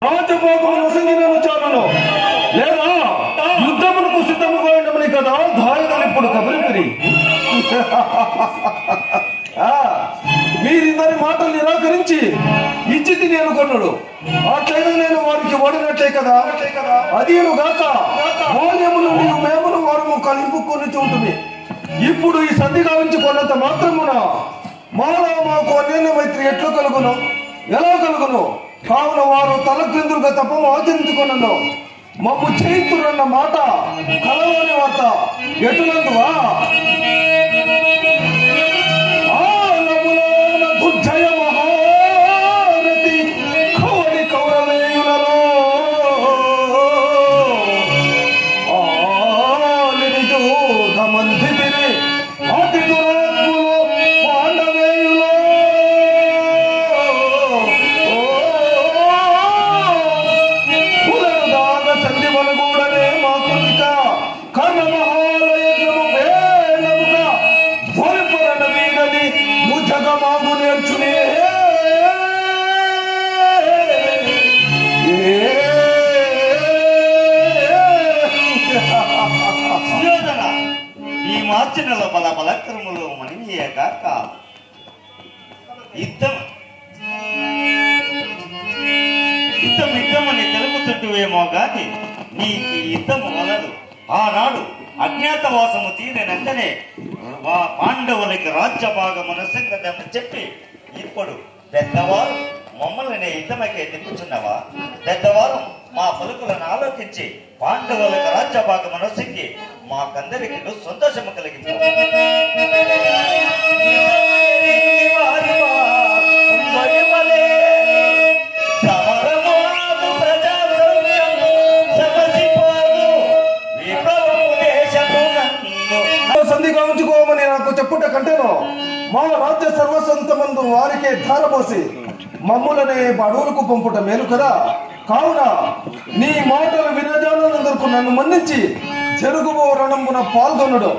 రాజభోగమును సంగినను చాలును లేదా యుద్ధమునకు సిద్ధముగా ఉండమని కదా ధాయుధులు ఇప్పుడు కబురిపిరి. మీరిద్దరి మాటలు నిరాకరించి ఇచ్చితి నేను కొన్నాడు. అట్లయినా నేను వారికి ఓడినట్లే కదా. అదేను గాక మౌల్యమును నీవు మేమును వారము కలింపుకొని ఉంటుంది. ఇప్పుడు ఈ సంధి గావించి కొన్నంత మాత్రమున మాలో మాకు అన్యోన్య మైత్రి ఎట్లు కలుగును, ఎలా కలుగును? కావున వారు తలక్రిందులుగా తప్పము ఆచరించుకున్నాను. మమ్ము చేయితురన్న మాట కలలోని వార్త ఎటులందువా? దుర్జయ మహారథి కౌడి కౌరవేయులలో మంత్రి అతి దురాత్ములు పాండవేయులో పునరుదాన సంధి వనగూడనే మాకునిక కర్ణ మహాలయము వేలముగా ధ్వరపరణ వీరని ముజగ మాగు నేర్చునే. ఈ మార్చినలో బల బలక్రములు మనియగాక యుద్ధమని తెలుపుతుంటువేమో గాని నీకు యుద్ధము వలదు. ఆనాడు అజ్ఞాతవాసము తీరినంతనే పాండవులకి రాజ్యభాగమును సంగతము చెప్పి ఇప్పుడు పెద్దవారు మమ్మల్ని యుద్ధమకే తిప్పుచున్నవా? పెద్దవారు మా పలుకులను ఆలోచించి పాండవులకు రాజ్యభాగమును సిక్కి మాకందరికి సంతోషము కలిగింది. సంధిగా ఉంచుకోమని నాకు చెప్పుట కంటేనో మా రాజ్య సర్వసంతమందు వారికే ధారపోసి మమ్ములనే అడవులకు పంపుట మేలు కదా. కావున నీ మాటలు వినజానందుకు నన్ను మన్నించి జరుగుబో రణమున పాల్గొనడు.